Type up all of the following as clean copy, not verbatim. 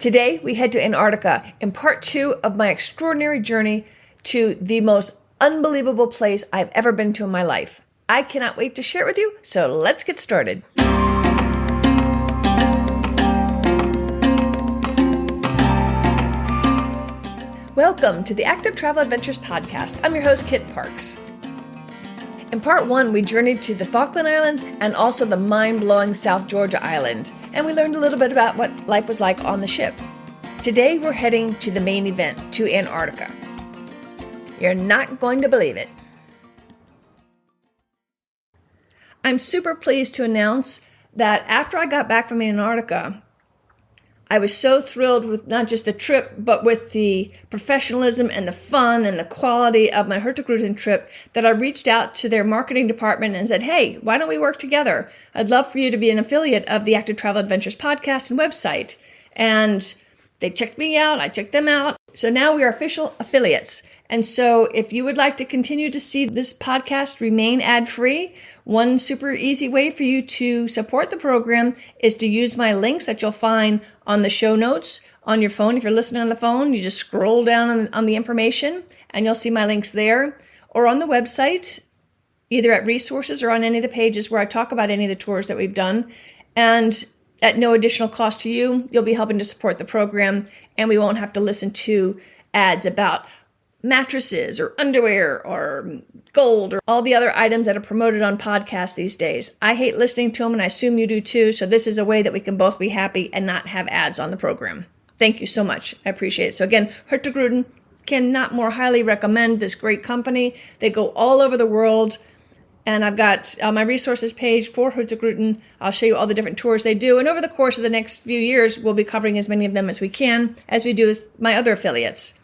Today, we head to Antarctica in part 2 of my extraordinary journey to the most unbelievable place I've ever been to in my life. I cannot wait to share it with you, so let's get started. Welcome to the Active Travel Adventures podcast. I'm your host, Kit Parks. In part 1, we journeyed to the Falkland Islands and also the mind-blowing South Georgia Island, and we learned a little bit about what life was like on the ship. Today, we're heading to the main event, to Antarctica. You're not going to believe it. I'm super pleased to announce that after I got back from Antarctica, I was so thrilled with not just the trip, but with the professionalism and the fun and the quality of my Hurtigruten trip that I reached out to their marketing department and said, hey, why don't we work together? I'd love for you to be an affiliate of the Active Travel Adventures podcast and website. And they checked me out. I checked them out. So now we are official affiliates. And so if you would like to continue to see this podcast remain ad-free, one super easy way for you to support the program is to use my links that you'll find on the show notes on your phone. If you're listening on the phone, you just scroll down on the information and you'll see my links there, or on the website, either at resources or on any of the pages where I talk about any of the tours that we've done. And at no additional cost to you, you'll be helping to support the program, and we won't have to listen to ads about mattresses or underwear or gold or all the other items that are promoted on podcasts these days. I hate listening to them, and I assume you do too, so this is a way that we can both be happy and not have ads on the program. Thank you so much. I appreciate it. So again, Hurtigruten, cannot more highly recommend this great company. They go all over the world, and I've got my resources page for Hurtigruten. I'll show you all the different tours they do, and over the course of the next few years, we'll be covering as many of them as we can, as we do with my other affiliates.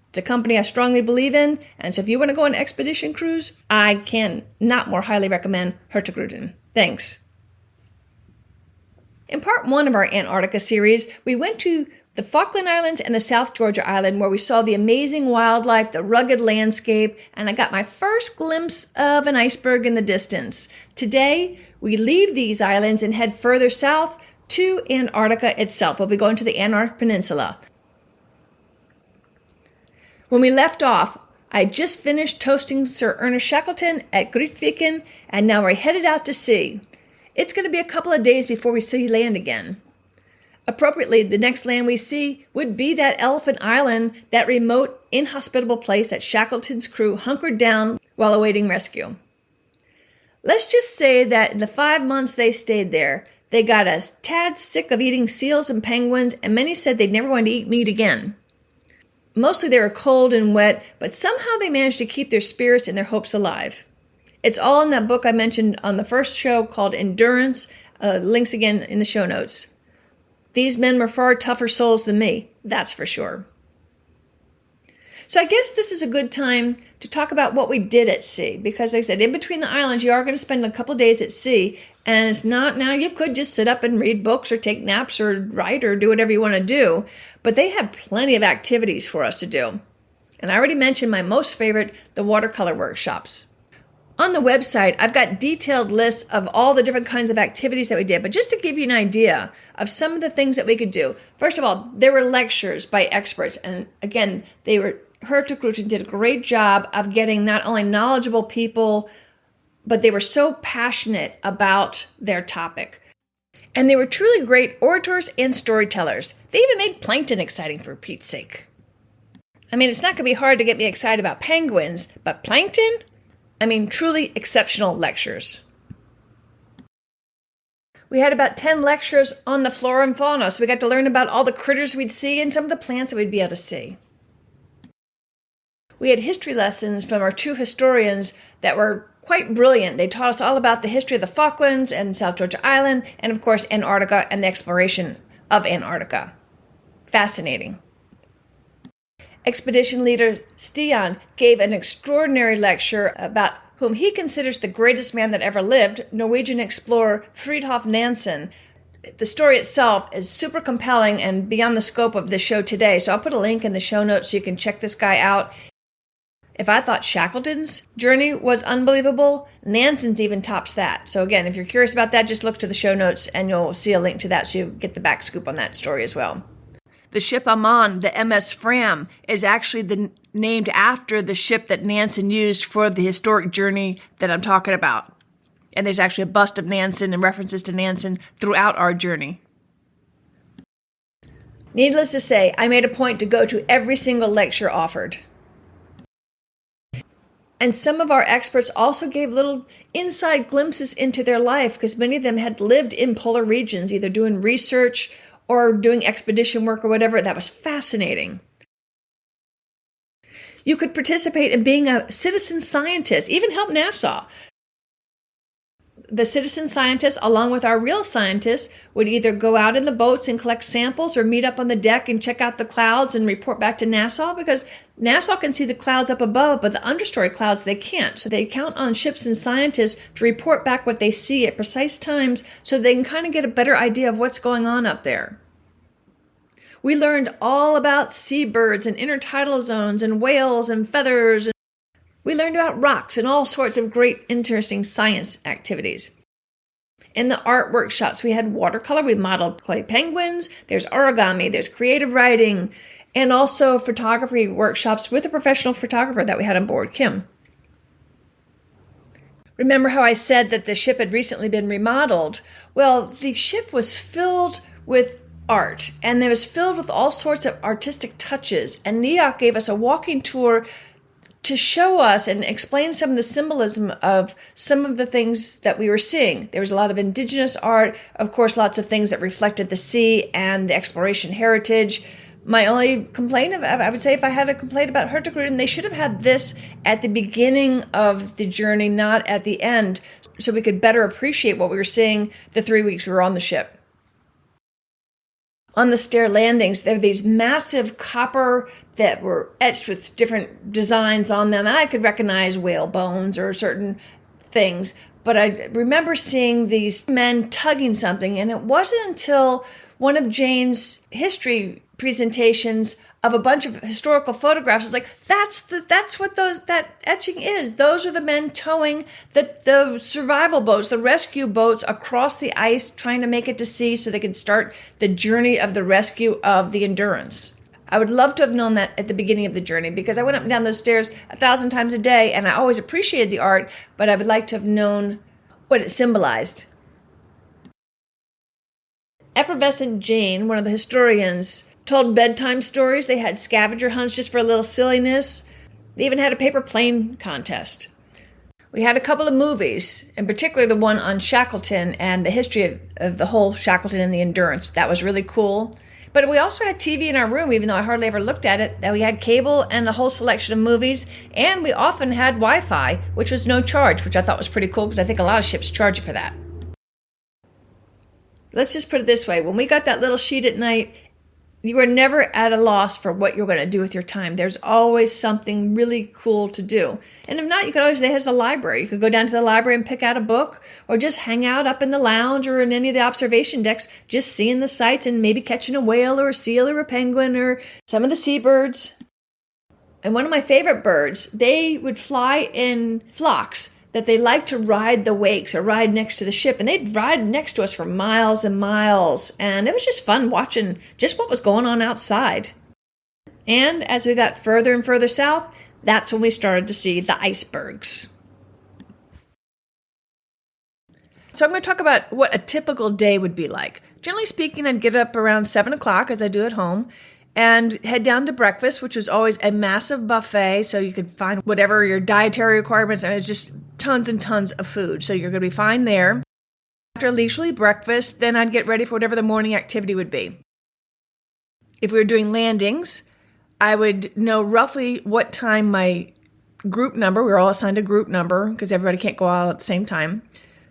It's a company I strongly believe in, and so if you want to go on an expedition cruise, I can not more highly recommend Hurtigruten. Thanks. In part 1 of our Antarctica series, we went to the Falkland Islands and the South Georgia Island, where we saw the amazing wildlife, the rugged landscape, and I got my first glimpse of an iceberg in the distance. Today, we leave these islands and head further south to Antarctica itself. We'll be going to the Antarctic Peninsula. When we left off, I just finished toasting Sir Ernest Shackleton at Hurtigruten, and now we're headed out to sea. It's going to be a couple of days before we see land again. Appropriately, the next land we see would be that Elephant Island, that remote, inhospitable place that Shackleton's crew hunkered down while awaiting rescue. Let's just say that in the 5 months they stayed there, they got a tad sick of eating seals and penguins, and many said they'd never want to eat meat again. Mostly they were cold and wet, but somehow they managed to keep their spirits and their hopes alive. It's all in that book I mentioned on the first show called Endurance. Links again in the show notes. These men were far tougher souls than me, that's for sure. So I guess this is a good time to talk about what we did at sea, because like I said, in between the islands, you are going to spend a couple of days at sea, and it's not now you could just sit up and read books or take naps or write or do whatever you want to do, but they have plenty of activities for us to do. And I already mentioned my most favorite, the watercolor workshops. On the website, I've got detailed lists of all the different kinds of activities that we did, but just to give you an idea of some of the things that we could do. First of all, there were lectures by experts, and again, Hurtigruten did a great job of getting not only knowledgeable people, but they were so passionate about their topic. And they were truly great orators and storytellers. They even made plankton exciting, for Pete's sake. I mean, it's not going to be hard to get me excited about penguins, but plankton? I mean, truly exceptional lectures. We had about 10 lectures on the flora and fauna, so we got to learn about all the critters we'd see and some of the plants that we'd be able to see. We had history lessons from our 2 historians that were quite brilliant. They taught us all about the history of the Falklands and South Georgia Island, and of course Antarctica and the exploration of Antarctica. Fascinating. Expedition leader Stian gave an extraordinary lecture about whom he considers the greatest man that ever lived, Norwegian explorer Fridtjof Nansen. The story itself is super compelling and beyond the scope of the show today, so I'll put a link in the show notes so you can check this guy out. If I thought Shackleton's journey was unbelievable, Nansen's even tops that. So again, if you're curious about that, just look to the show notes and you'll see a link to that so you get the back scoop on that story as well. The ship I'm on, the MS Fram, is actually named after the ship that Nansen used for the historic journey that I'm talking about. And there's actually a bust of Nansen and references to Nansen throughout our journey. Needless to say, I made a point to go to every single lecture offered. And some of our experts also gave little inside glimpses into their life because many of them had lived in polar regions, either doing research or doing expedition work or whatever. That was fascinating. You could participate in being a citizen scientist, even help NASA. The citizen scientists, along with our real scientists, would either go out in the boats and collect samples or meet up on the deck and check out the clouds and report back to NASA, because NASA can see the clouds up above, but the understory clouds they can't. So they count on ships and scientists to report back what they see at precise times so they can kind of get a better idea of what's going on up there. We learned all about seabirds and intertidal zones and whales and feathers. We learned about rocks and all sorts of great, interesting science activities. In the art workshops, we had watercolor. We modeled clay penguins. There's origami. There's creative writing. And also photography workshops with a professional photographer that we had on board, Kim. Remember how I said that the ship had recently been remodeled? Well, the ship was filled with art, and it was filled with all sorts of artistic touches. And Neok gave us a walking tour to show us and explain some of the symbolism of some of the things that we were seeing. There was a lot of indigenous art, of course, lots of things that reflected the sea and the exploration heritage. My only complaint, I would say if I had a complaint about Hurtigruten, they should have had this at the beginning of the journey, not at the end, so we could better appreciate what we were seeing the 3 weeks we were on the ship. On the stair landings, there were these massive copper that were etched with different designs on them, and I could recognize whale bones or certain things. But I remember seeing these men tugging something, and it wasn't until one of Jane's history presentations of a bunch of historical photographs. It's like, that's what that etching is. Those are the men towing the survival boats, the rescue boats across the ice, trying to make it to sea so they could start the journey of the rescue of the Endurance. I would love to have known that at the beginning of the journey, because I went up and down those stairs 1,000 times a day, and I always appreciated the art, but I would like to have known what it symbolized. Effervescent Jane, one of the historians, told bedtime stories. They had scavenger hunts just for a little silliness. They even had a paper plane contest. We had a couple of movies, in particular the one on Shackleton and the history of the whole Shackleton and the Endurance. That was really cool. But we also had TV in our room, even though I hardly ever looked at it. We had cable and a whole selection of movies, and we often had Wi-Fi, which was no charge, which I thought was pretty cool because I think a lot of ships charge you for that. Let's just put it this way. When we got that little sheet at night, you are never at a loss for what you're going to do with your time. There's always something really cool to do. And if not, you could always, there's a library. You could go down to the library and pick out a book, or just hang out up in the lounge or in any of the observation decks, just seeing the sights and maybe catching a whale or a seal or a penguin or some of the seabirds. And one of my favorite birds, they would fly in flocks that they like to ride the wakes or ride next to the ship. And they'd ride next to us for miles and miles. And it was just fun watching just what was going on outside. And as we got further and further south, that's when we started to see the icebergs. So I'm going to talk about what a typical day would be like. Generally speaking, I'd get up around 7 o'clock, as I do at home, and head down to breakfast, which was always a massive buffet, so you could find whatever your dietary requirements, and it's just tons and tons of food, so you're going to be fine there. After a leisurely breakfast, then I'd get ready for whatever the morning activity would be. If we were doing landings, I would know roughly what time my group number, we were all assigned a group number because everybody can't go out at the same time.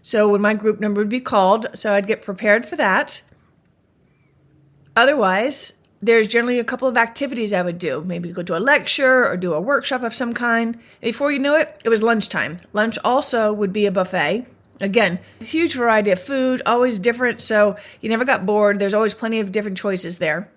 So when my group number would be called, so I'd get prepared for that. Otherwise, there's generally a couple of activities I would do. Maybe go to a lecture or do a workshop of some kind. Before you know it, it was lunchtime. Lunch also would be a buffet. Again, a huge variety of food, always different, so you never got bored. There's always plenty of different choices there.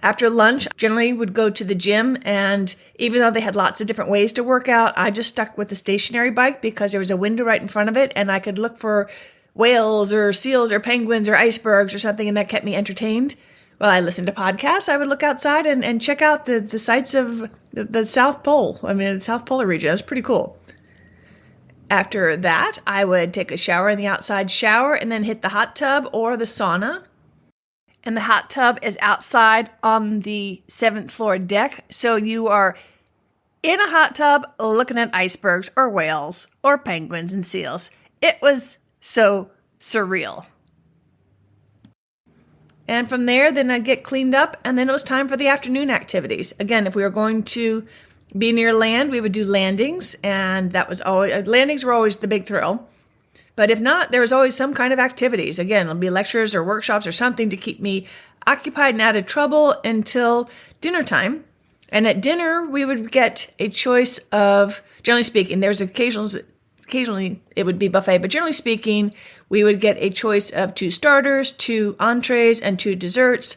After lunch, generally would go to the gym, and even though they had lots of different ways to work out, I just stuck with the stationary bike because there was a window right in front of it, and I could look for whales or seals or penguins or icebergs or something, and that kept me entertained Well, I listened to podcasts. I would look outside and check out the sights of the South Pole. The South Polar region. That was pretty cool. After that, I would take a shower in the outside shower and then hit the hot tub or the sauna. And the hot tub is outside on the 7th floor deck. So you are in a hot tub looking at icebergs or whales or penguins and seals. It was so surreal. And from there, then I'd get cleaned up, and then it was time for the afternoon activities. Again, if we were going to be near land, we would do landings, and that was always, landings were always the big thrill. But if not, there was always some kind of activities. Again, it'll be lectures or workshops or something to keep me occupied and out of trouble until dinner time. And at dinner, we would get a choice of, generally speaking, there's occasionally it would be buffet, but generally speaking, we would get a choice of 2 starters, 2 entrees, and 2 desserts.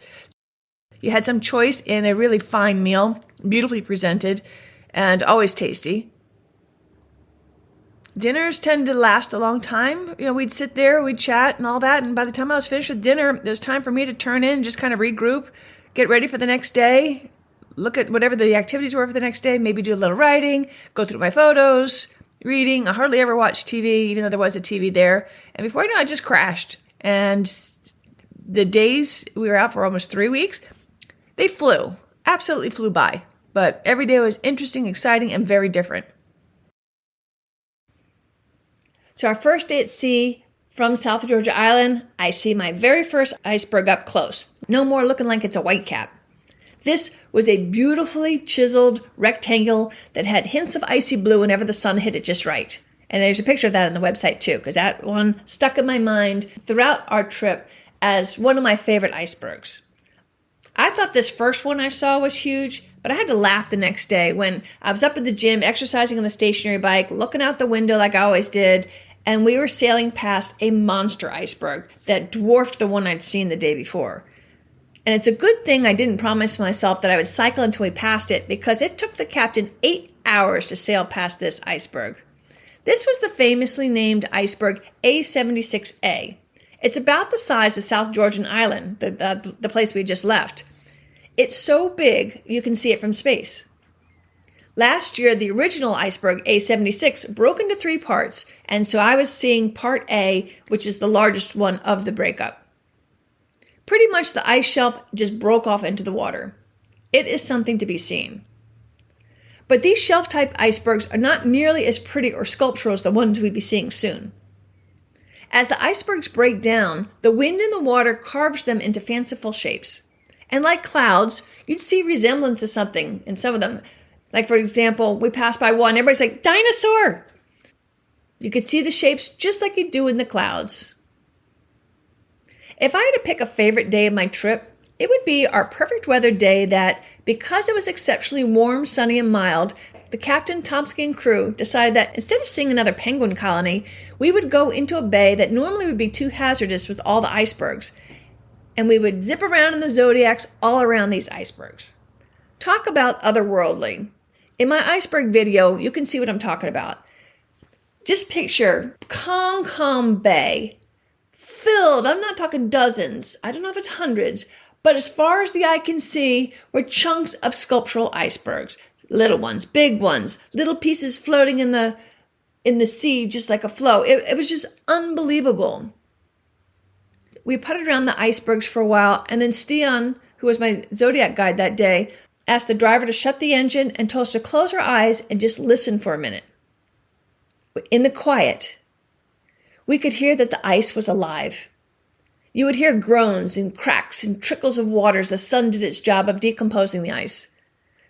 You had some choice in a really fine meal, beautifully presented, and always tasty. Dinners tend to last a long time. We'd sit there, we'd chat and all that, and by the time I was finished with dinner, it was time for me to turn in, just kind of regroup, get ready for the next day, look at whatever the activities were for the next day, maybe do a little writing, go through my photos, reading. I hardly ever watched TV, even though there was a TV there. And before I just crashed. And the days we were out for almost 3 weeks, they absolutely flew by. But every day was interesting, exciting, and very different. So our first day at sea from South Georgia Island, I see my very first iceberg up close. No more looking like it's a whitecap. This was a beautifully chiseled rectangle that had hints of icy blue whenever the sun hit it just right. And there's a picture of that on the website too, because that one stuck in my mind throughout our trip as one of my favorite icebergs. I thought this first one I saw was huge, but I had to laugh the next day when I was up at the gym exercising on the stationary bike, looking out the window like I always did, and we were sailing past a monster iceberg that dwarfed the one I'd seen the day before. And it's a good thing I didn't promise myself that I would cycle until we passed it, because it took the captain 8 hours to sail past this iceberg. This was the famously named iceberg A76A. It's about the size of South Georgian Island, the place we just left. It's so big you can see it from space. Last year, the original iceberg A76 broke into 3 parts, and so I was seeing part A, which is the largest one of the breakup. Pretty much the ice shelf just broke off into the water. It is something to be seen. But these shelf-type icebergs are not nearly as pretty or sculptural as the ones we'll be seeing soon. As the icebergs break down, the wind in the water carves them into fanciful shapes. And like clouds, you'd see resemblance to something in some of them. Like, for example, we passed by one, everybody's like, dinosaur! You could see the shapes just like you do in the clouds. If I had to pick a favorite day of my trip, it would be our perfect weather day that, because it was exceptionally warm, sunny, and mild, the captain, Tomsky, and crew decided that instead of seeing another penguin colony, we would go into a bay that normally would be too hazardous with all the icebergs, and we would zip around in the zodiacs all around these icebergs. Talk about otherworldly. In my iceberg video, you can see what I'm talking about. Just picture calm bay, filled, I'm not talking dozens, I don't know if it's hundreds, but as far as the eye can see were chunks of sculptural icebergs. Little ones, big ones, little pieces floating in the sea just like a flow. It was just unbelievable. We putted around the icebergs for a while, and then Stian, who was my Zodiac guide that day, asked the driver to shut the engine and told us to close our eyes and just listen for a minute. In the quiet, we could hear that the ice was alive. You would hear groans and cracks and trickles of water as the sun did its job of decomposing the ice.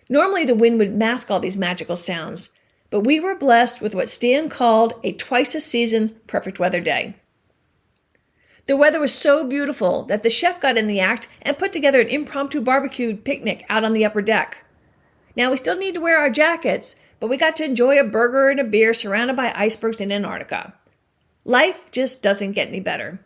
Normally the wind would mask all these magical sounds, but we were blessed with what Stan called a twice-a-season perfect weather day. The weather was so beautiful that the chef got in the act and put together an impromptu barbecue picnic out on the upper deck. Now, we still need to wear our jackets, but we got to enjoy a burger and a beer surrounded by icebergs in Antarctica. Life just doesn't get any better.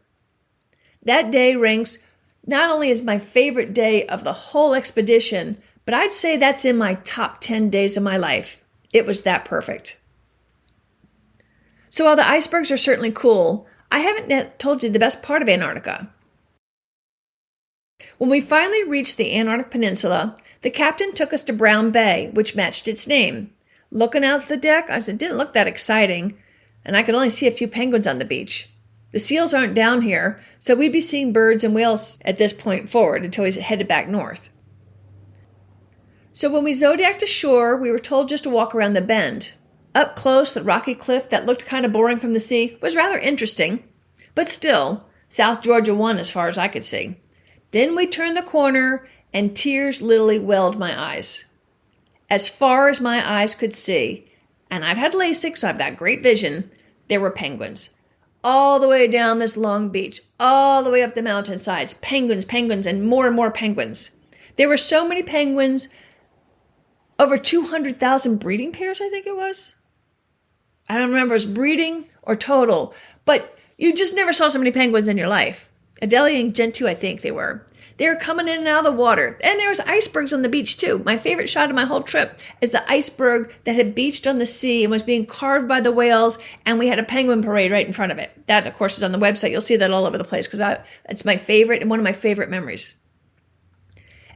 That day ranks not only as my favorite day of the whole expedition, but I'd say that's in my top 10 days of my life. It was that perfect. So while the icebergs are certainly cool, I haven't yet told you the best part of Antarctica. When we finally reached the Antarctic Peninsula, the captain took us to Brown Bay, which matched its name. Looking out the deck, I said, it didn't look that exciting, and I could only see a few penguins on the beach. The seals aren't down here, so we'd be seeing birds and whales at this point forward until we headed back north. So when we zodiaced ashore, we were told just to walk around the bend. Up close, the rocky cliff that looked kind of boring from the sea was rather interesting, but still, South Georgia won as far as I could see. Then we turned the corner, and tears literally welled my eyes. As far as my eyes could see, and I've had LASIK, so I've got great vision, there were penguins. All the way down this long beach, all the way up the mountainsides, penguins, and more penguins. There were so many penguins, over 200,000 breeding pairs, I think it was. I don't remember if it was breeding or total, but you just never saw so many penguins in your life. Adelie and Gentoo, I think they were. They were coming in and out of the water. And there was icebergs on the beach too. My favorite shot of my whole trip is the iceberg that had beached on the sea and was being carved by the whales, and we had a penguin parade right in front of it. That, of course, is on the website. You'll see that all over the place because it's my favorite and one of my favorite memories.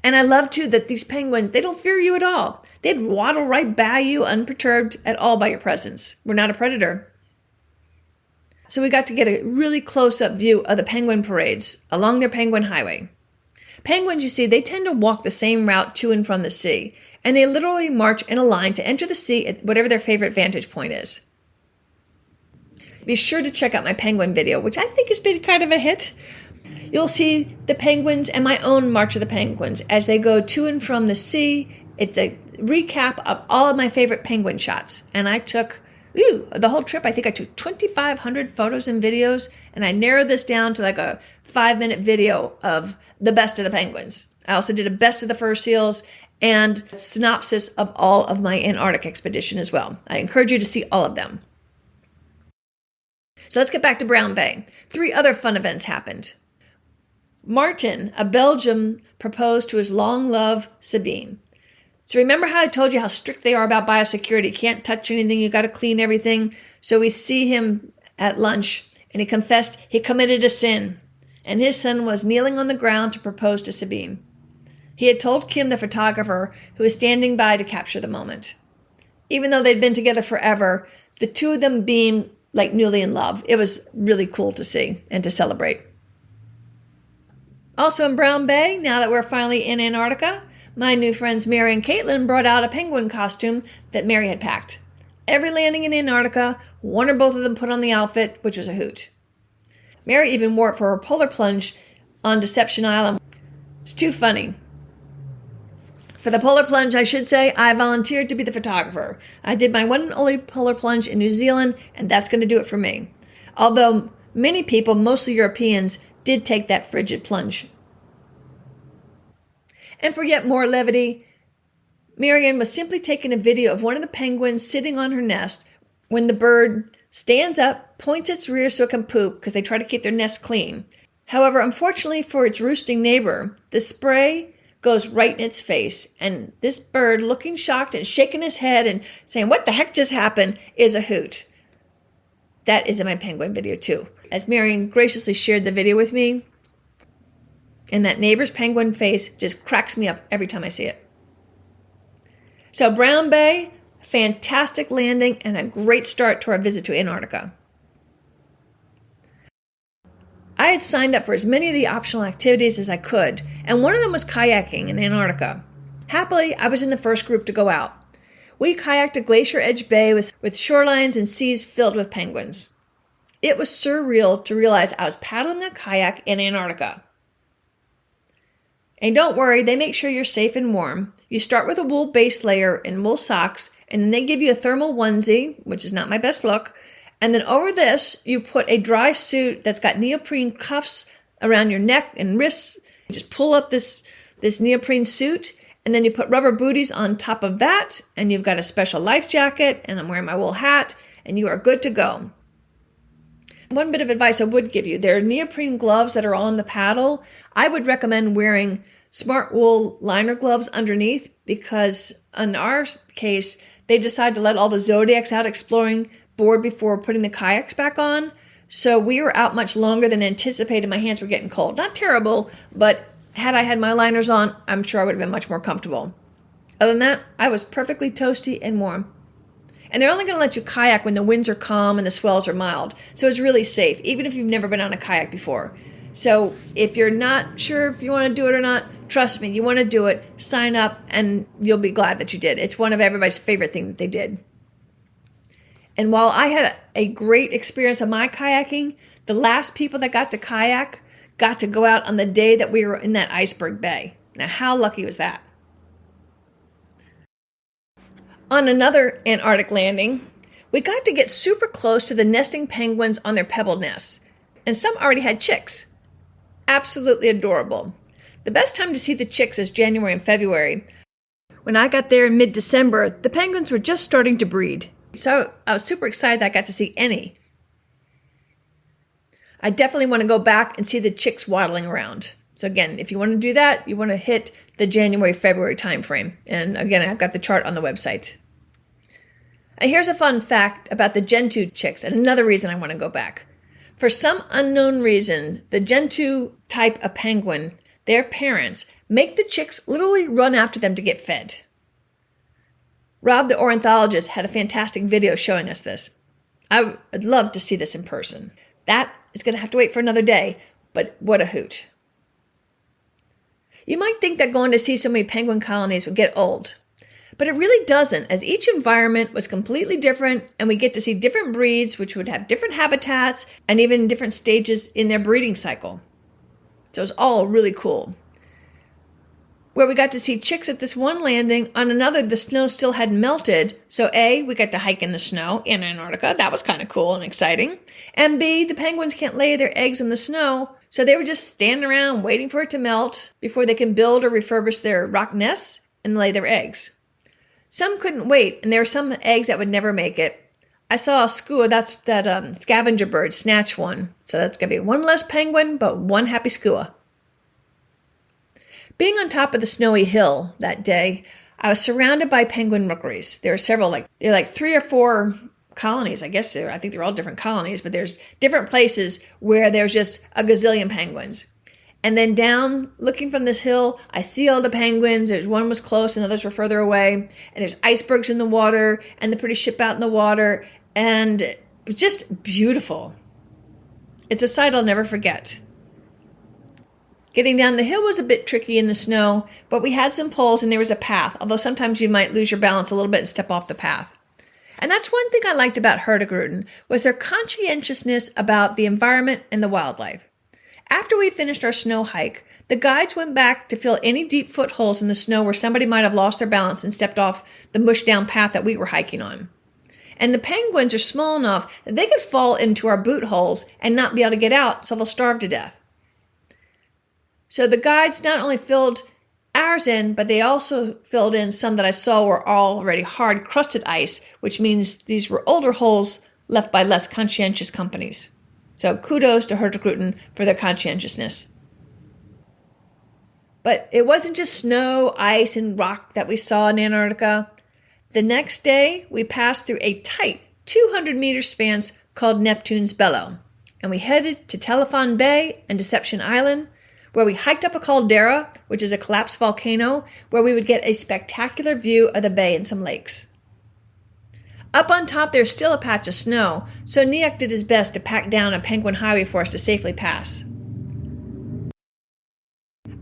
And I love, too, that these penguins, they don't fear you at all. They'd waddle right by you unperturbed at all by your presence. We're not a predator. So we got to get a really close-up view of the penguin parades along their penguin highway. Penguins, you see, they tend to walk the same route to and from the sea, and they literally march in a line to enter the sea at whatever their favorite vantage point is. Be sure to check out my penguin video, which I think has been kind of a hit. You'll see the penguins and my own March of the Penguins as they go to and from the sea. It's a recap of all of my favorite penguin shots, and I took the whole trip, I think I took 2,500 photos and videos, and I narrowed this down to like a 5-minute video of the best of the penguins. I also did a best of the fur seals and a synopsis of all of my Antarctic expedition as well. I encourage you to see all of them. So let's get back to Brown Bay. 3 other fun events happened. Martin, a Belgian, proposed to his long-loved Sabine. So remember how I told you how strict they are about biosecurity? You can't touch anything. You got to clean everything. So we see him at lunch, and he confessed he committed a sin, and his son was kneeling on the ground to propose to Sabine. He had told Kim, the photographer, who was standing by to capture the moment. Even though they'd been together forever, the two of them being like newly in love, it was really cool to see and to celebrate. Also in Brown Bay, now that we're finally in Antarctica, my new friends Mary and Caitlin brought out a penguin costume that Mary had packed. Every landing in Antarctica, one or both of them put on the outfit, which was a hoot. Mary even wore it for her polar plunge on Deception Island. It's too funny. For the polar plunge, I should say, I volunteered to be the photographer. I did my one and only polar plunge in New Zealand, and that's going to do it for me. Although many people, mostly Europeans, did take that frigid plunge. And for yet more levity, Marianne was simply taking a video of one of the penguins sitting on her nest when the bird stands up, points its rear so it can poop because they try to keep their nest clean. However, unfortunately for its roosting neighbor, the spray goes right in its face, and this bird, looking shocked and shaking his head and saying, "What the heck just happened?" is a hoot. That is in my penguin video too. As Marianne graciously shared the video with me, and that neighbor's penguin face just cracks me up every time I see it. So Brown Bay, fantastic landing and a great start to our visit to Antarctica. I had signed up for as many of the optional activities as I could, and one of them was kayaking in Antarctica. Happily, I was in the first group to go out. We kayaked to Glacier Edge Bay with shorelines and seas filled with penguins. It was surreal to realize I was paddling a kayak in Antarctica. And don't worry, they make sure you're safe and warm. You start with a wool base layer and wool socks, and then they give you a thermal onesie, which is not my best look. And then over this, you put a dry suit that's got neoprene cuffs around your neck and wrists. You just pull up this neoprene suit, and then you put rubber booties on top of that, and you've got a special life jacket, and I'm wearing my wool hat, and you are good to go. One bit of advice I would give you, there are neoprene gloves that are on the paddle. I would recommend wearing smart wool liner gloves underneath because in our case, they decided to let all the Zodiacs out exploring board before putting the kayaks back on. So we were out much longer than anticipated. My hands were getting cold. Not terrible, but Had I had my liners on, I'm sure I would have been much more comfortable. Other than that, I was perfectly toasty and warm. And they're only going to let you kayak when the winds are calm and the swells are mild. So it's really safe, even if you've never been on a kayak before. So if you're not sure if you want to do it or not, trust me, you want to do it, sign up, and you'll be glad that you did. It's one of everybody's favorite things that they did. And while I had a great experience on my kayaking, the last people that got to kayak got to go out on the day that we were in that iceberg bay. Now, how lucky was that? On another Antarctic landing, we got to get super close to the nesting penguins on their pebble nests, and some already had chicks. Absolutely adorable. The best time to see the chicks is January and February. When I got there in mid-December, the penguins were just starting to breed, so I was super excited that I got to see any. I definitely want to go back and see the chicks waddling around. So again, if you want to do that, you want to hit the January-February time frame. And again, I've got the chart on the website. And here's a fun fact about the Gentoo chicks, and another reason I want to go back. For some unknown reason, the Gentoo type of penguin, their parents, make the chicks literally run after them to get fed. Rob, the ornithologist, had a fantastic video showing us this. I would love to see this in person. That is going to have to wait for another day, but what a hoot. You might think that going to see so many penguin colonies would get old, but it really doesn't, as each environment was completely different and we get to see different breeds which would have different habitats and even different stages in their breeding cycle. So it's all really cool. Where we got to see chicks at this one landing, on another the snow still hadn't melted, so A, we got to hike in the snow in Antarctica, that was kind of cool and exciting, and B, the penguins can't lay their eggs in the snow, so they were just standing around waiting for it to melt before they can build or refurbish their rock nests and lay their eggs. Some couldn't wait, and there were some eggs that would never make it. I saw a skua, that's that scavenger bird, snatch one, so that's going to be one less penguin, but one happy skua. Being on top of the snowy hill that day, I was surrounded by penguin rookeries. There are several, there are like 3 or 4 colonies, I guess. I think they're all different colonies, but there's different places where there's just a gazillion penguins. And then down, looking from this hill, I see all the penguins. There's one was close and others were further away. And there's icebergs in the water and the pretty ship out in the water. And it was just beautiful. It's a sight I'll never forget. Getting down the hill was a bit tricky in the snow, but we had some poles and there was a path, although sometimes you might lose your balance a little bit and step off the path. And that's one thing I liked about Hurtigruten, was their conscientiousness about the environment and the wildlife. After we finished our snow hike, the guides went back to fill any deep footholes in the snow where somebody might have lost their balance and stepped off the mushed down path that we were hiking on. And the penguins are small enough that they could fall into our boot holes and not be able to get out, so they'll starve to death. So the guides not only filled ours in, but they also filled in some that I saw were already hard crusted ice, which means these were older holes left by less conscientious companies. So kudos to Hurtigruten for their conscientiousness. But it wasn't just snow, ice, and rock that we saw in Antarctica. The next day, we passed through a tight 200-meter span called Neptune's Bellow, and we headed to Telephone Bay and Deception Island, where we hiked up a caldera, which is a collapsed volcano, where we would get a spectacular view of the bay and some lakes. Up on top, there's still a patch of snow, so Niak did his best to pack down a penguin highway for us to safely pass.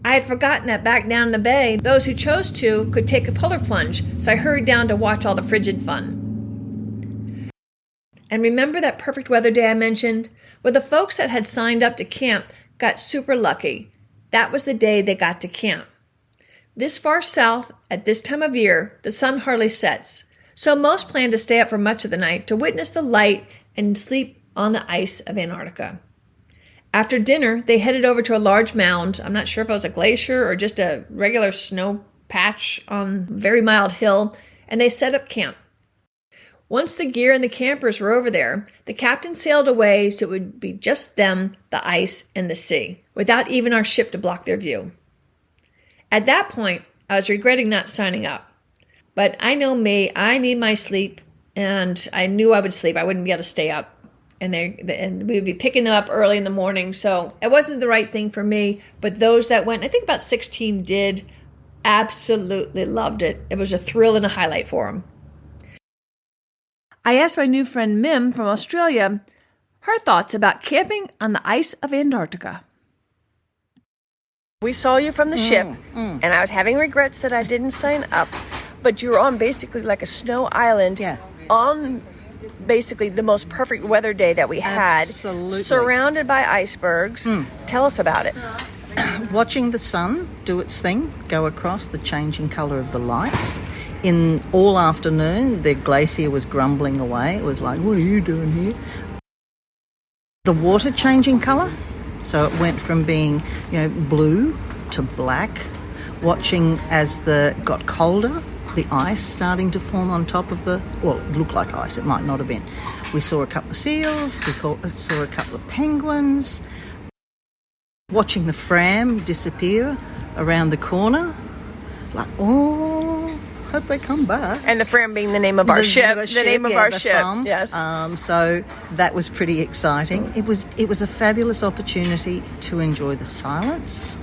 I had forgotten that back down the bay, those who chose to could take a polar plunge, so I hurried down to watch all the frigid fun. And remember that perfect weather day I mentioned? Well, the folks that had signed up to camp got super lucky. That was the day they got to camp. This far south, at this time of year, the sun hardly sets, so most plan to stay up for much of the night to witness the light and sleep on the ice of Antarctica. After dinner, they headed over to a large mound. I'm not sure if it was a glacier or just a regular snow patch on a very mild hill, and they set up camp. Once the gear and the campers were over there, the captain sailed away so it would be just them, the ice, and the sea, without even our ship to block their view. At that point, I was regretting not signing up. But I know me, I need my sleep, and I knew I would sleep. I wouldn't be able to stay up. and we would be picking them up early in the morning. So it wasn't the right thing for me, but those that went, I think about 16 did, absolutely loved it. It was a thrill and a highlight for them. I asked my new friend Mim from Australia her thoughts about camping on the ice of Antarctica. We saw you from the ship, and I was having regrets that I didn't sign up, but you were on basically like a snow island on basically the most perfect weather day that we had. Absolutely. Surrounded by icebergs. Tell us about it. Watching the sun do its thing, go across the changing colour of the lights. In all afternoon, the glacier was grumbling away. It was like, what are you doing here? The water changing colour. So it went from being, blue to black. Watching as it got colder, the ice starting to form on top of it looked like ice. It might not have been. We saw a couple of seals. We saw a couple of penguins. Watching the Fram disappear around the corner. Like, hope they come back. And the Fram being the name of our ship. The name of our ship. Fram. Yes. So that was pretty exciting. It was a fabulous opportunity to enjoy the silence.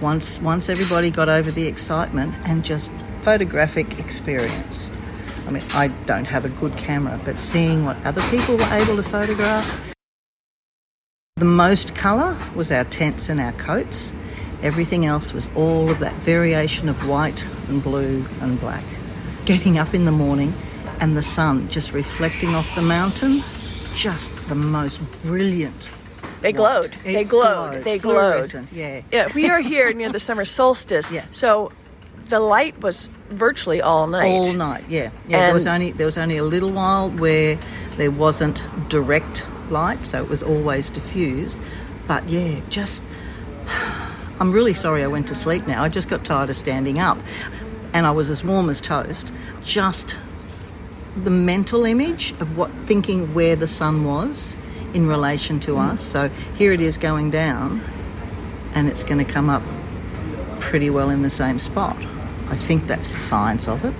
Once everybody got over the excitement, and just photographic experience. I mean, I don't have a good camera, but seeing what other people were able to photograph. The most colour was our tents and our coats. Everything else was all of that variation of white and blue and black. Getting up in the morning and the sun just reflecting off the mountain, just the most brilliant. They glowed. They glowed. Fluorescent, yeah. Yeah, we are here near the summer solstice. Yeah. So the light was virtually all night. All night, yeah. There was only a little while where there wasn't direct light, so it was always diffused. But yeah, I'm really sorry I went to sleep now. I just got tired of standing up, and I was as warm as toast. Just the mental image of thinking where the sun was in relation to us. So here it is going down, and it's going to come up pretty well in the same spot. I think that's the science of it.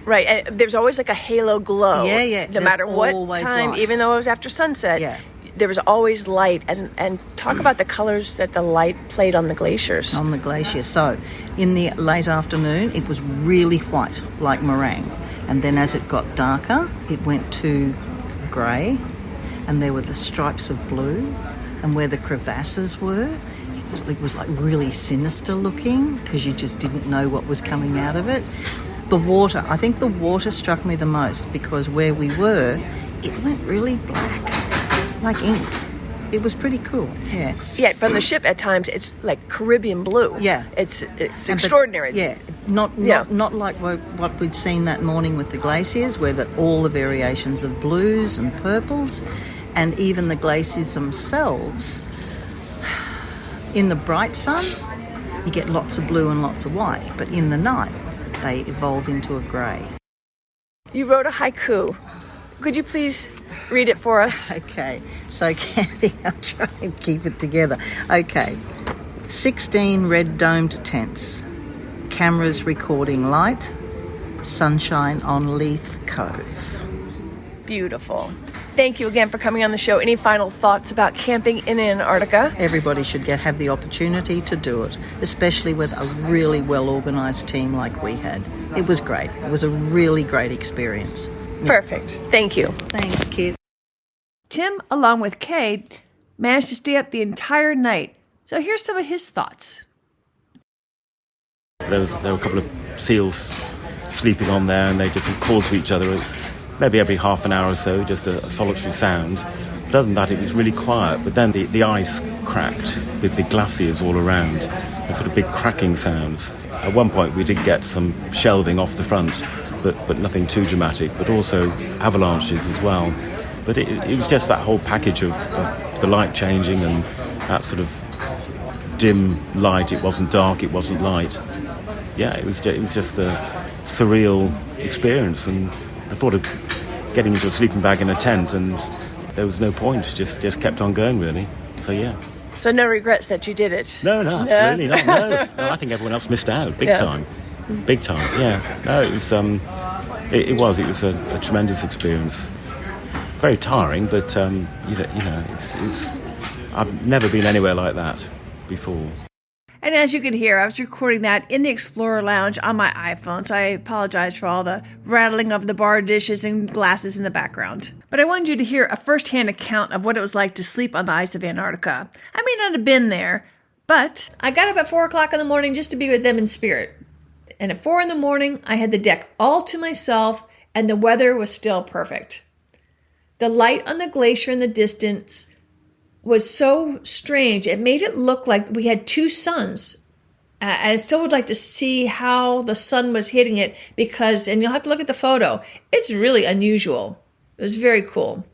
Right, there's always like a halo glow. Yeah. No matter what time, light. even though it was after sunset, there was always light. And talk about the colors that the light played on the glaciers. On the glaciers. So in the late afternoon, it was really white, like meringue. And then as it got darker, it went to grey, and there were the stripes of blue, and where the crevasses were, it was like really sinister looking, because you just didn't know what was coming out of it. I think the water struck me the most, because where we were, it went really black, like ink. It was pretty cool, yeah. Yeah, from the ship at times, it's like Caribbean blue. Yeah. It's extraordinary. Not like what we'd seen that morning with the glaciers, where all the variations of blues and purples, and even the glaciers themselves. In the bright sun, you get lots of blue and lots of white, but in the night, they evolve into a grey. You wrote a haiku. Could you please read it for us? Okay, so Kathy, I'll try and keep it together. Okay, 16 red-domed tents, cameras recording light, sunshine on Leith Cove. Beautiful. Thank you again for coming on the show. Any final thoughts about camping in Antarctica? Everybody should have the opportunity to do it, especially with a really well-organised team like we had. It was great. It was a really great experience. Perfect. Thank you. Thanks, kid. Tim, along with Kay, managed to stay up the entire night. So here's some of his thoughts. There were a couple of seals sleeping on there, and they just called to each other maybe every half an hour or so, just a solitary sound. But other than that, it was really quiet. But then the ice cracked with the glaciers all around, and sort of big cracking sounds. At one point, we did get some shelving off the front, but nothing too dramatic, but also avalanches as well. But it was just that whole package of the light changing and that sort of dim light. It wasn't dark, it wasn't light. Yeah, it was just a surreal experience, and the thought of getting into a sleeping bag in a tent, and there was no point, just kept on going, really. So yeah. So no regrets that you did it? No, absolutely not. No, I think everyone else missed out, big time, yeah. No, it was a tremendous experience. very tiring, but it's I've never been anywhere like that before. And as you can hear, I was recording that in the Explorer Lounge on my iPhone, so I apologize for all the rattling of the bar dishes and glasses in the background. But I wanted you to hear a first-hand account of what it was like to sleep on the ice of Antarctica. I may not have been there, but I got up at 4 o'clock in the morning just to be with them in spirit. And at 4 in the morning, I had the deck all to myself, and the weather was still perfect. The light on the glacier in the distance was so strange. It made it look like we had two suns. I still would like to see how the sun was hitting it because, and you'll have to look at the photo, it's really unusual. It was very cool.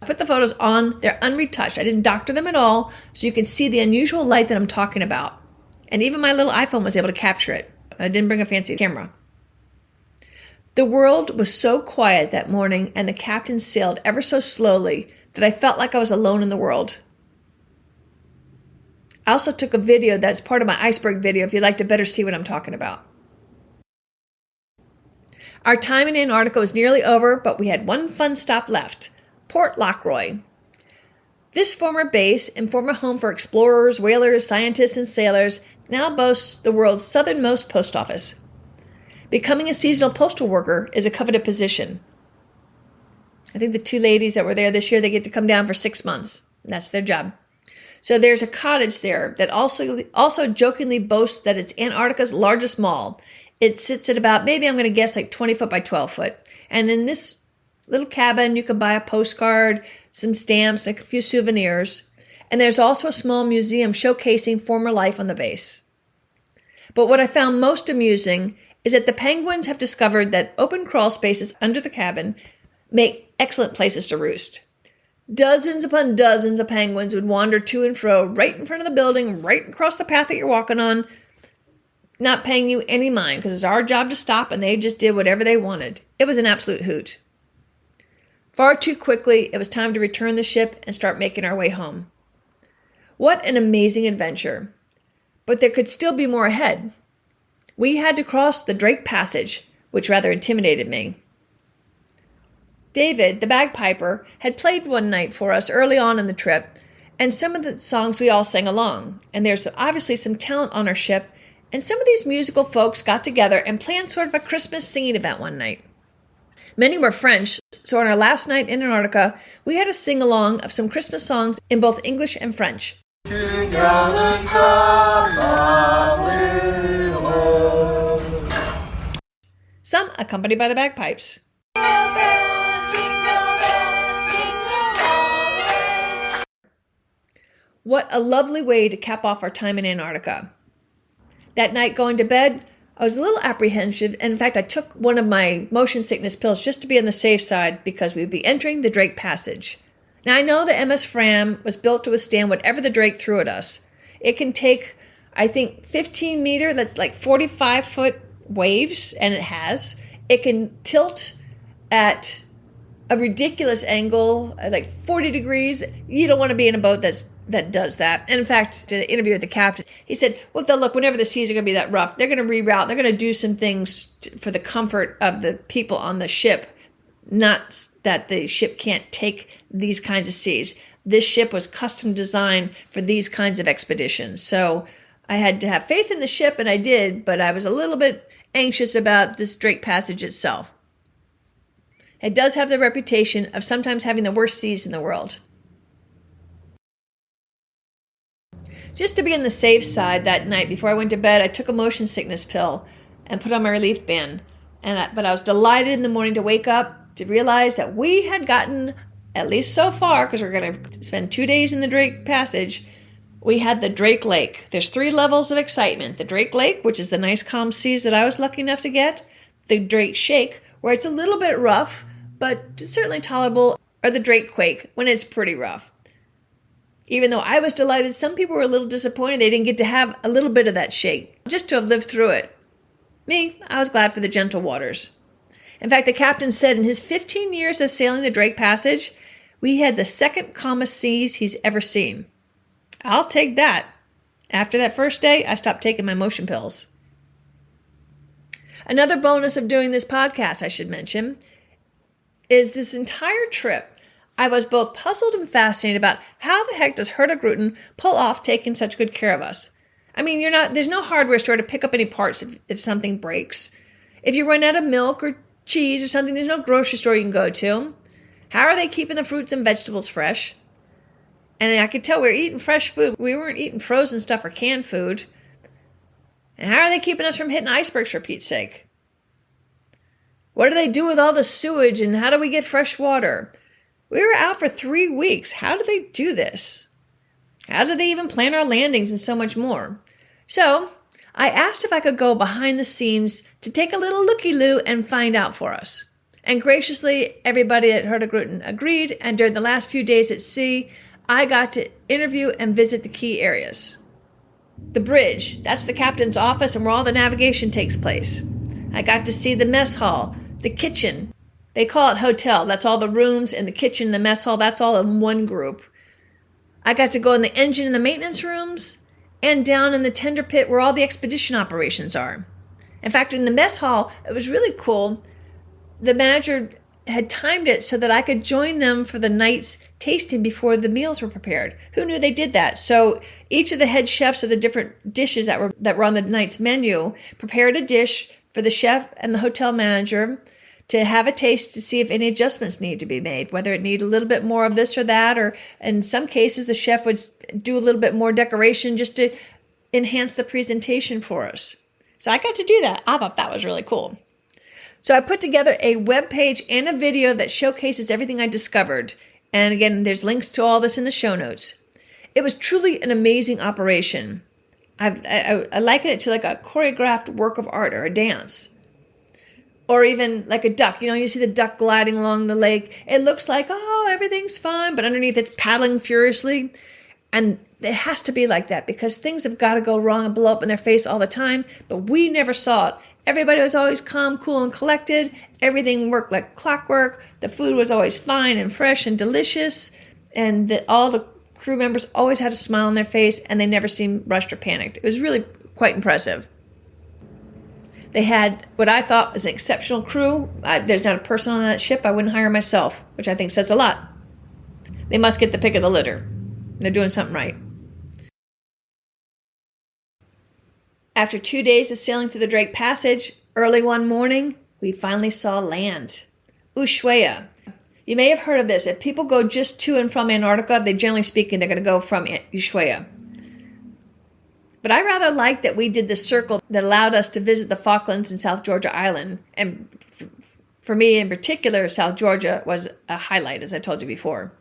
I put the photos on. They're unretouched. I didn't doctor them at all, so you can see the unusual light that I'm talking about. And even my little iPhone was able to capture it. I didn't bring a fancy camera. The world was so quiet that morning, and the captain sailed ever so slowly that I felt like I was alone in the world. I also took a video that's part of my iceberg video if you'd like to better see what I'm talking about. Our time in Antarctica was nearly over, but we had one fun stop left, Port Lockroy. This former base and former home for explorers, whalers, scientists, and sailors now boasts the world's southernmost post office. Becoming a seasonal postal worker is a coveted position. I think the two ladies that were there this year, they get to come down for 6 months. That's their job. So there's a cottage there that also jokingly boasts that it's Antarctica's largest mall. It sits at about, maybe I'm going to guess, like 20 foot by 12 foot. And in this little cabin, you can buy a postcard, some stamps, like a few souvenirs. And there's also a small museum showcasing former life on the base. But what I found most amusing is that the penguins have discovered that open crawl spaces under the cabin make excellent places to roost. Dozens upon dozens of penguins would wander to and fro right in front of the building, right across the path that you're walking on, not paying you any mind because it's our job to stop, and they just did whatever they wanted. It was an absolute hoot. Far too quickly, it was time to return the ship and start making our way home. What an amazing adventure. But there could still be more ahead. We had to cross the Drake Passage, which rather intimidated me. David, the bagpiper, had played one night for us early on in the trip, and some of the songs we all sang along. And there's obviously some talent on our ship, and some of these musical folks got together and planned sort of a Christmas singing event one night. Many were French, so on our last night in Antarctica, we had a sing-along of some Christmas songs in both English and French. Some accompanied by the bagpipes. What a lovely way to cap off our time in Antarctica. That night going to bed, I was a little apprehensive, and in fact I took one of my motion sickness pills just to be on the safe side because we'd be entering the Drake Passage. Now I know the MS Fram was built to withstand whatever the Drake threw at us. It can take, I think, 15 meter, that's like 45 foot waves, and it has. It can tilt at a ridiculous angle, like 40 degrees. You don't want to be in a boat that does that. And in fact, in an interview with the captain, he said, well, look, whenever the seas are going to be that rough, they're going to reroute. They're going to do some things for the comfort of the people on the ship, not that the ship can't take these kinds of seas. This ship was custom designed for these kinds of expeditions. So I had to have faith in the ship, and I did, but I was a little bit anxious about this Drake Passage itself. It does have the reputation of sometimes having the worst seas in the world. Just to be on the safe side that night before I went to bed, I took a motion sickness pill and put on my relief band. But I was delighted in the morning to wake up to realize that we had gotten, at least so far, because we're going to spend 2 days in the Drake Passage, we had the Drake Lake. There's 3 levels of excitement. The Drake Lake, which is the nice calm seas that I was lucky enough to get. The Drake Shake, where it's a little bit rough, but certainly tolerable. Or the Drake Quake, when it's pretty rough. Even though I was delighted, some people were a little disappointed they didn't get to have a little bit of that shake, just to have lived through it. Me, I was glad for the gentle waters. In fact, the captain said in his 15 years of sailing the Drake Passage, we had the second calmest seas he's ever seen. I'll take that. After that first day, I stopped taking my motion pills. Another bonus of doing this podcast, I should mention, is this entire trip, I was both puzzled and fascinated about how the heck does Hurtigruten pull off taking such good care of us? I mean, there's no hardware store to pick up any parts if something breaks. If you run out of milk or cheese or something, there's no grocery store you can go to. How are they keeping the fruits and vegetables fresh? And I could tell we were eating fresh food. We weren't eating frozen stuff or canned food. And how are they keeping us from hitting icebergs, for Pete's sake? What do they do with all the sewage, and how do we get fresh water? We were out for 3 weeks. How do they do this? How do they even plan our landings and so much more? So I asked if I could go behind the scenes to take a little looky-loo and find out for us. And graciously, everybody at Hurtigruten agreed, and during the last few days at sea, I got to interview and visit the key areas. The bridge, that's the captain's office and where all the navigation takes place. I got to see the mess hall, the kitchen. They call it hotel. That's all the rooms and the kitchen, the mess hall, that's all in one group. I got to go in the engine and the maintenance rooms and down in the tender pit where all the expedition operations are. In fact, in the mess hall, it was really cool. The manager had timed it so that I could join them for the night's tasting before the meals were prepared. Who knew they did that? So each of the head chefs of the different dishes that were on the night's menu prepared a dish for the chef and the hotel manager to have a taste to see if any adjustments need to be made, whether it needed a little bit more of this or that, or in some cases the chef would do a little bit more decoration just to enhance the presentation for us. So I got to do that. I thought that was really cool. So I put together a web page and a video that showcases everything I discovered. And again, there's links to all this in the show notes. It was truly an amazing operation. I liken it to like a choreographed work of art or a dance. Or even like a duck. You see the duck gliding along the lake. It looks like, oh, everything's fine. But underneath it's paddling furiously. And it has to be like that because things have got to go wrong and blow up in their face all the time. But we never saw it. Everybody was always calm, cool, and collected. Everything worked like clockwork. The food was always fine and fresh and delicious. And all the crew members always had a smile on their face, and they never seemed rushed or panicked. It was really quite impressive. They had what I thought was an exceptional crew. There's not a person on that ship I wouldn't hire myself, which I think says a lot. They must get the pick of the litter. They're doing something right. After 2 days of sailing through the Drake Passage, early one morning, we finally saw land. Ushuaia. You may have heard of this. If people go just to and from Antarctica, generally speaking, they're going to go from Ushuaia. But I rather like that we did the circle that allowed us to visit the Falklands and South Georgia Island. And for me in particular, South Georgia was a highlight, as I told you before.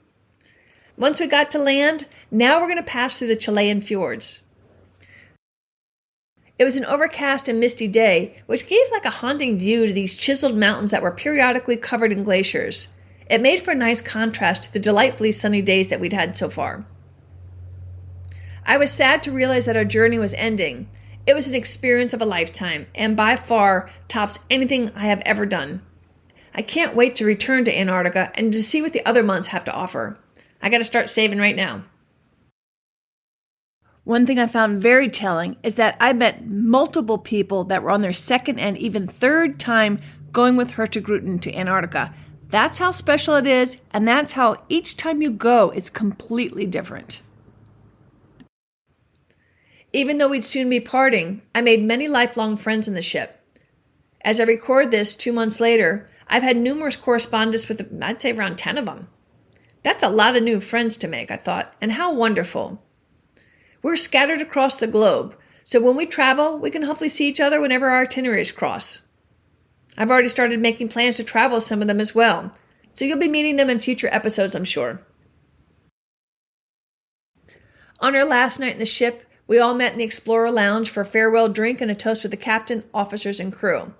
Once we got to land, now we're going to pass through the Chilean fjords. It was an overcast and misty day, which gave like a haunting view to these chiseled mountains that were periodically covered in glaciers. It made for a nice contrast to the delightfully sunny days that we'd had so far. I was sad to realize that our journey was ending. It was an experience of a lifetime, and by far tops anything I have ever done. I can't wait to return to Antarctica and to see what the other months have to offer. I got to start saving right now. One thing I found very telling is that I met multiple people that were on their second and even third time going with Hurtigruten to Antarctica. That's how special it is, and that's how each time you go, it's completely different. Even though we'd soon be parting, I made many lifelong friends on the ship. As I record this 2 months later, I've had numerous correspondence with, I'd say, around 10 of them. That's a lot of new friends to make, I thought, and how wonderful. We're scattered across the globe, so when we travel, we can hopefully see each other whenever our itineraries cross. I've already started making plans to travel with some of them as well, so you'll be meeting them in future episodes, I'm sure. On our last night in the ship, we all met in the Explorer Lounge for a farewell drink and a toast with the captain, officers, and crew.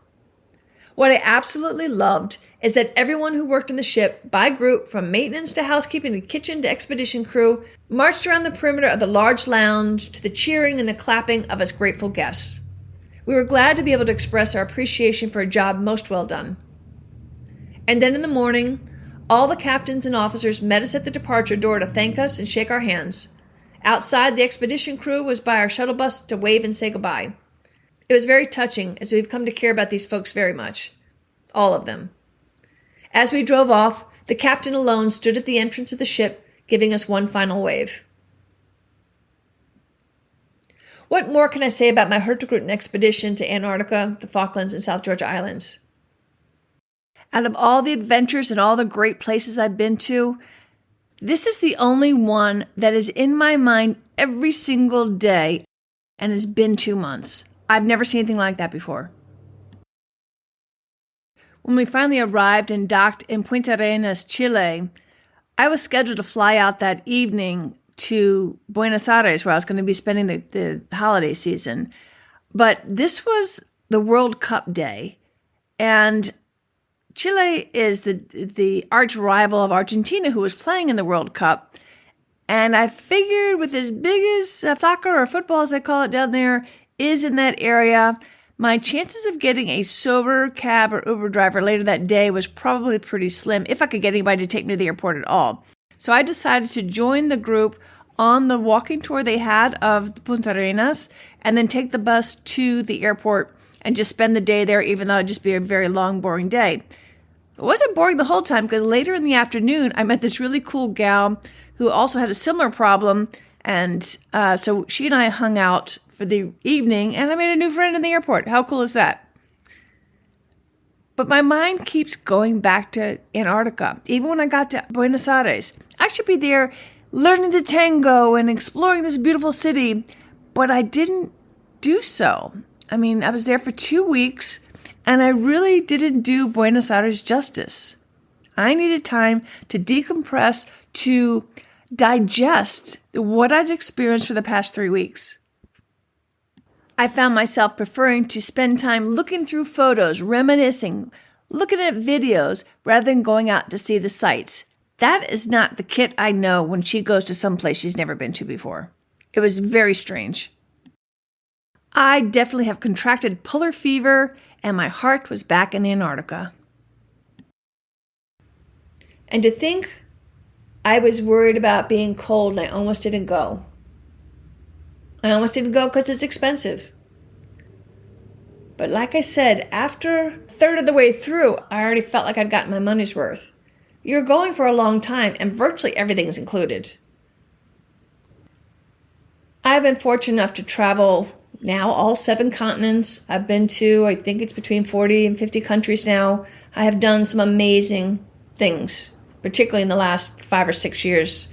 What I absolutely loved is that everyone who worked on the ship, by group, from maintenance to housekeeping to kitchen to expedition crew, marched around the perimeter of the large lounge to the cheering and the clapping of us grateful guests. We were glad to be able to express our appreciation for a job most well done. And then in the morning, all the captains and officers met us at the departure door to thank us and shake our hands. Outside, the expedition crew was by our shuttle bus to wave and say goodbye. It was very touching, as we've come to care about these folks very much. All of them. As we drove off, the captain alone stood at the entrance of the ship, giving us one final wave. What more can I say about my Hurtigruten expedition to Antarctica, the Falklands, and South Georgia Islands? Out of all the adventures and all the great places I've been to, this is the only one that is in my mind every single day and has been 2 months. I've never seen anything like that before. When we finally arrived and docked in Punta Arenas, Chile, I was scheduled to fly out that evening to Buenos Aires, where I was going to be spending the holiday season. But this was the World Cup day, and Chile is the arch rival of Argentina, who was playing in the World Cup. And I figured with as big as soccer or football, as they call it down there, is in that area, my chances of getting a sober cab or Uber driver later that day was probably pretty slim, if I could get anybody to take me to the airport at all. So I decided to join the group on the walking tour they had of Punta Arenas and then take the bus to the airport and just spend the day there, even though it'd just be a very long, boring day. It wasn't boring the whole time because later in the afternoon, I met this really cool gal who also had a similar problem. And so she and I hung out for the evening and I made a new friend in the airport. How cool is that? But my mind keeps going back to Antarctica. Even when I got to Buenos Aires, I should be there learning the tango and exploring this beautiful city, but I didn't do so. I mean, I was there for 2 weeks, and I really didn't do Buenos Aires justice. I needed time to decompress, to digest what I'd experienced for the past 3 weeks. I found myself preferring to spend time looking through photos, reminiscing, looking at videos, rather than going out to see the sights. That is not the Kit I know when she goes to some place she's never been to before. It was very strange. I definitely have contracted polar fever, and my heart was back in Antarctica. And to think I was worried about being cold and I almost didn't go. I almost didn't go because it's expensive. But like I said, after a third of the way through, I already felt like I'd gotten my money's worth. You're going for a long time, and virtually everything's included. I've been fortunate enough to travel now all 7 continents. I've been to, I think it's between 40 and 50 countries now. I have done some amazing things, particularly in the last 5 or 6 years.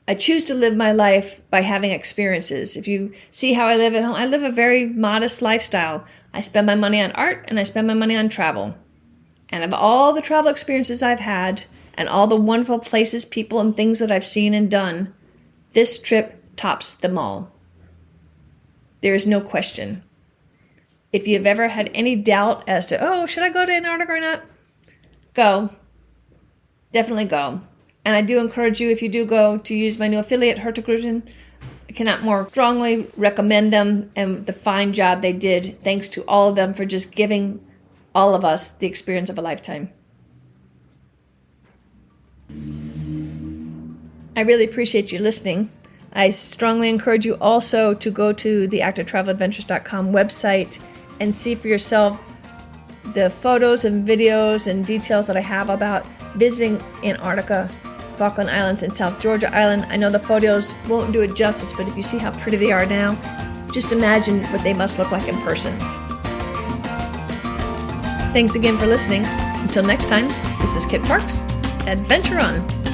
I choose to live my life by having experiences. If you see how I live at home, I live a very modest lifestyle. I spend my money on art and I spend my money on travel. And of all the travel experiences I've had and all the wonderful places, people, and things that I've seen and done, this trip tops them all. There is no question. If you've ever had any doubt as to, should I go to Antarctica or not? Go. Definitely go. And I do encourage you, if you do go, to use my new affiliate, Hurtigruten. I cannot more strongly recommend them and the fine job they did. Thanks to all of them for just giving all of us the experience of a lifetime. I really appreciate you listening. I strongly encourage you also to go to the activetraveladventures.com website and see for yourself the photos and videos and details that I have about visiting Antarctica, Falkland Islands, and South Georgia Island. I know the photos won't do it justice, but if you see how pretty they are now, just imagine what they must look like in person. Thanks again for listening. Until next time, this is Kit Parks. Adventure on!